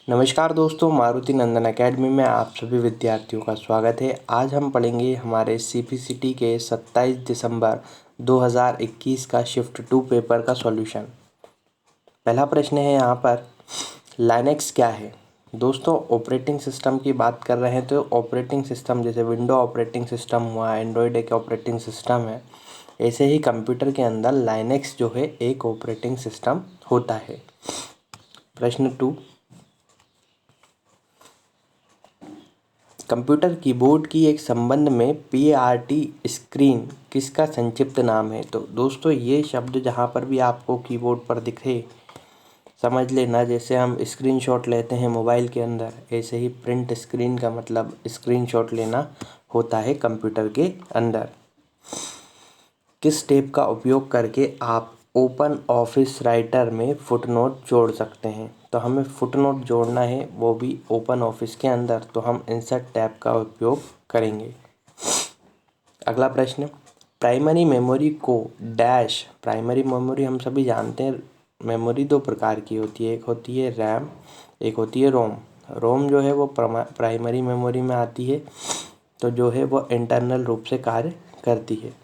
नमस्कार दोस्तों, मारुति नंदन एकेडमी में आप सभी विद्यार्थियों का स्वागत है। आज हम पढ़ेंगे हमारे सीपीसीटी के 27 दिसंबर 2021 का शिफ्ट 2 पेपर का सॉल्यूशन। पहला प्रश्न है यहाँ पर, लाइनेक्स क्या है। दोस्तों, ऑपरेटिंग सिस्टम की बात कर रहे हैं तो ऑपरेटिंग सिस्टम जैसे विंडो ऑपरेटिंग सिस्टम हुआ, एंड्रॉयड एक ऑपरेटिंग सिस्टम है, ऐसे ही कंप्यूटर के अंदर लाइनेक्स जो है एक ऑपरेटिंग सिस्टम होता है। प्रश्न 2, कंप्यूटर कीबोर्ड की एक संबंध में पीआरटी स्क्रीन किसका संक्षिप्त नाम है। तो दोस्तों, ये शब्द जहाँ पर भी आपको कीबोर्ड पर दिखे समझ लेना। जैसे हम स्क्रीनशॉट लेते हैं मोबाइल के अंदर, ऐसे ही प्रिंट स्क्रीन का मतलब स्क्रीनशॉट लेना होता है कंप्यूटर के अंदर। किस टेप का उपयोग करके आप ओपन ऑफिस राइटर में फुटनोट जोड़ सकते हैं। तो हमें फुटनोट जोड़ना है, वो भी ओपन ऑफिस के अंदर, तो हम इंसर्ट टैब का उपयोग करेंगे। अगला प्रश्न, प्राइमरी मेमोरी को डैश। प्राइमरी मेमोरी हम सभी जानते हैं, मेमोरी दो प्रकार की होती है, एक होती है रैम, एक होती है रोम। रोम जो है वो प्राइमरी मेमोरी में आती है, तो जो है वो इंटरनल रूप से कार्य करती है।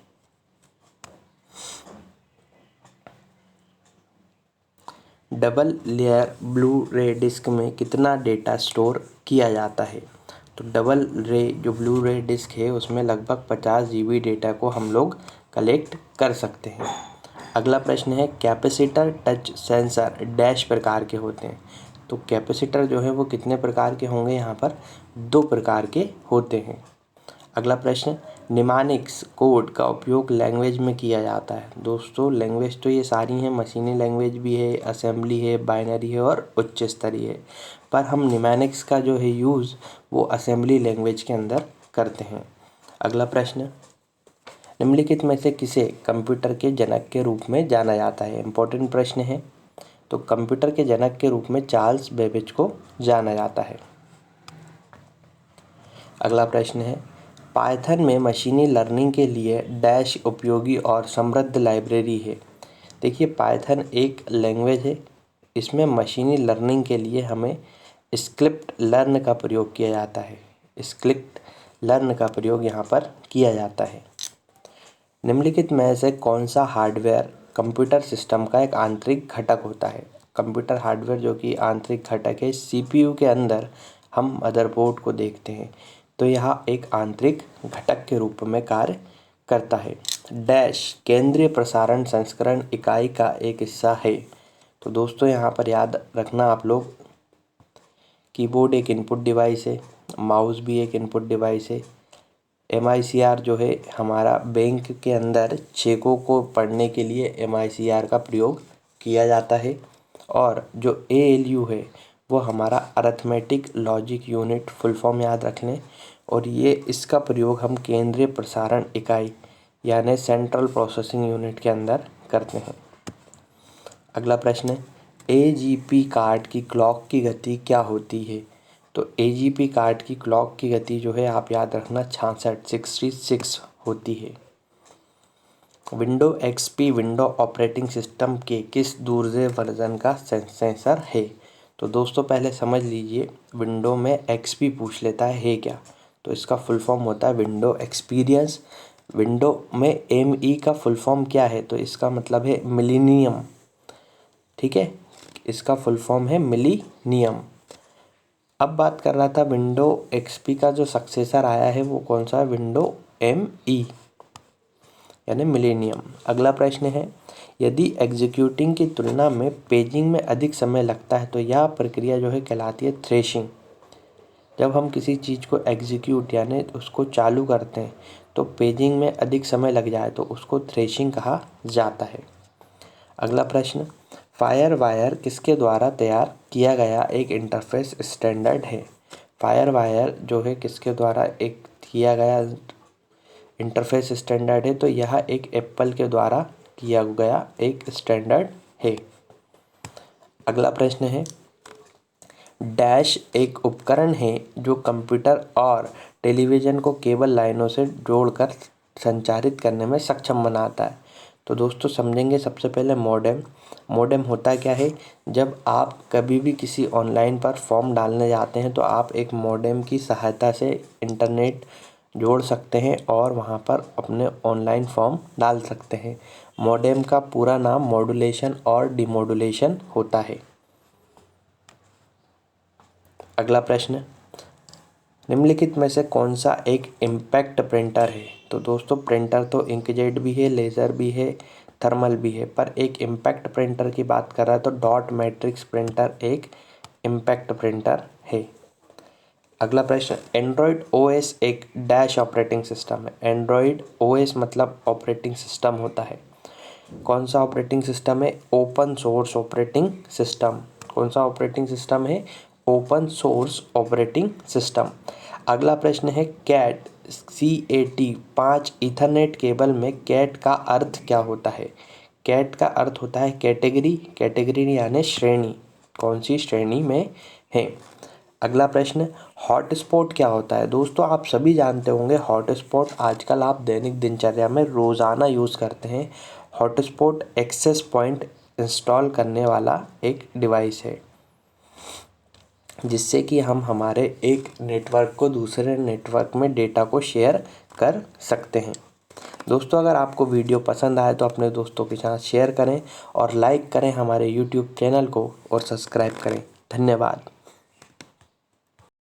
डबल लेयर ब्लू रे डिस्क में कितना डेटा स्टोर किया जाता है। तो डबल रे जो ब्लू रे डिस्क है उसमें लगभग 50 GB डेटा को हम लोग कलेक्ट कर सकते हैं। अगला प्रश्न है, कैपेसिटर टच सेंसर डैश प्रकार के होते हैं। तो कैपेसिटर जो है वो कितने प्रकार के होंगे, यहाँ पर 2 प्रकार के होते हैं। अगला प्रश्न, निमानिक्स कोड का उपयोग लैंग्वेज में किया जाता है। दोस्तों, लैंग्वेज तो ये सारी हैं, मशीनी लैंग्वेज भी है, असेंबली है, बाइनरी है और उच्च स्तरीय है, पर हम निमानिक्स का जो है यूज़ वो असेंबली लैंग्वेज के अंदर करते हैं। अगला प्रश्न, निम्नलिखित में से किसे कंप्यूटर के जनक के रूप में जाना जाता है। इम्पोर्टेंट प्रश्न है। तो कंप्यूटर के जनक के रूप में चार्ल्स बेबेज को जाना जाता है। अगला प्रश्न है, पाइथन में मशीनी लर्निंग के लिए डैश उपयोगी और समृद्ध लाइब्रेरी है। देखिए, पाइथन एक लैंग्वेज है, इसमें मशीनी लर्निंग के लिए हमें स्क्रिप्ट लर्न का प्रयोग किया जाता है। स्क्रिप्ट लर्न का प्रयोग यहाँ पर किया जाता है। निम्नलिखित में से कौन सा हार्डवेयर कंप्यूटर सिस्टम का एक आंतरिक घटक होता है। कंप्यूटर हार्डवेयर जो कि आंतरिक घटक है, सीपीयू के अंदर हम मदरबोर्ड को देखते हैं, तो यह एक आंतरिक घटक के रूप में कार्य करता है। डैश केंद्रीय प्रसारण संस्करण इकाई का एक हिस्सा है। तो दोस्तों, यहाँ पर याद रखना आप लोग, कीबोर्ड एक इनपुट डिवाइस है, माउस भी एक इनपुट डिवाइस है। MICR जो है हमारा बैंक के अंदर चेकों को पढ़ने के लिए MICR का प्रयोग किया जाता है। और जो ALU है वो हमारा arithmetic logic unit, full form याद रख लें, और ये इसका प्रयोग हम केंद्रीय प्रसारण इकाई यानी सेंट्रल प्रोसेसिंग यूनिट के अंदर करते हैं। अगला प्रश्न है, AGP कार्ड की क्लॉक की गति क्या होती है। तो AGP कार्ड की क्लॉक की गति जो है आप याद रखना 66 होती है। Window XP window operating system के किस दूरजे वर्जन का सेंसर है। तो दोस्तों, पहले समझ लीजिए, विंडो में XP पूछ लेता है क्या, तो इसका फुल फॉर्म होता है विंडो एक्सपीरियंस। विंडो में ME का फुल फॉर्म क्या है, तो इसका मतलब है मिलीनियम। ठीक है, इसका फुल फॉर्म है मिलीनियम। अब बात कर रहा था विंडो XP का जो सक्सेसर आया है वो कौन सा है, विंडो ME यानी मिलेनियम। अगला प्रश्न है, यदि एग्जीक्यूटिंग की तुलना में पेजिंग में अधिक समय लगता है तो यह प्रक्रिया जो है कहलाती है थ्रेशिंग। जब हम किसी चीज़ को एग्जीक्यूट यानी उसको चालू करते हैं तो पेजिंग में अधिक समय लग जाए तो उसको थ्रेशिंग कहा जाता है। अगला प्रश्न, फायर वायर किसके द्वारा तैयार किया गया एक इंटरफेस स्टैंडर्ड है। फायर वायर जो है किसके द्वारा एक किया गया इंटरफेस स्टैंडर्ड है, तो यह एक एप्पल के द्वारा किया गया एक स्टैंडर्ड है। अगला प्रश्न है, डैश एक उपकरण है जो कंप्यूटर और टेलीविज़न को केबल लाइनों से जोड़कर संचारित करने में सक्षम बनाता है। तो दोस्तों समझेंगे सबसे पहले मॉडेम। मॉडेम होता क्या है, जब आप कभी भी किसी ऑनलाइन पर फॉर्म डालने जाते हैं तो आप एक मॉडेम की सहायता से इंटरनेट जोड़ सकते हैं और वहां पर अपने ऑनलाइन फॉर्म डाल सकते हैं। मॉडेम का पूरा नाम मॉड्यूलेशन और डिमॉड्यूलेशन होता है। अगला प्रश्न, निम्नलिखित में से कौन सा एक इम्पैक्ट प्रिंटर है। तो दोस्तों प्रिंटर तो इंकजेट भी है, लेज़र भी है, थर्मल भी है, पर एक इम्पैक्ट प्रिंटर की बात कर रहा है तो डॉट मैट्रिक्स प्रिंटर एक इम्पैक्ट प्रिंटर है। अगला प्रश्न, एंड्रॉयड ओएस एक डैश ऑपरेटिंग सिस्टम है। एंड्रॉयड ओएस मतलब ऑपरेटिंग सिस्टम होता है। कौन सा ऑपरेटिंग सिस्टम है, ओपन सोर्स ऑपरेटिंग सिस्टम। कौन सा ऑपरेटिंग सिस्टम है, ओपन सोर्स ऑपरेटिंग सिस्टम। अगला प्रश्न है कैट, CAT 5 ईथरनेट केबल में कैट का अर्थ क्या होता है। कैट का अर्थ होता है कैटेगरी, कैटेगरी यानी श्रेणी, कौन सी श्रेणी में है। अगला प्रश्न, हॉटस्पॉट क्या होता है। दोस्तों आप सभी जानते होंगे हॉटस्पॉट आजकल आप दैनिक दिनचर्या में रोज़ाना यूज़ करते हैं। हॉटस्पॉट एक्सेस पॉइंट इंस्टॉल करने वाला एक डिवाइस है जिससे कि हम हमारे एक नेटवर्क को दूसरे नेटवर्क में डेटा को शेयर कर सकते हैं। दोस्तों अगर आपको वीडियो पसंद आए तो अपने दोस्तों के साथ शेयर करें और लाइक करें हमारे YouTube चैनल को और सब्सक्राइब करें। धन्यवाद।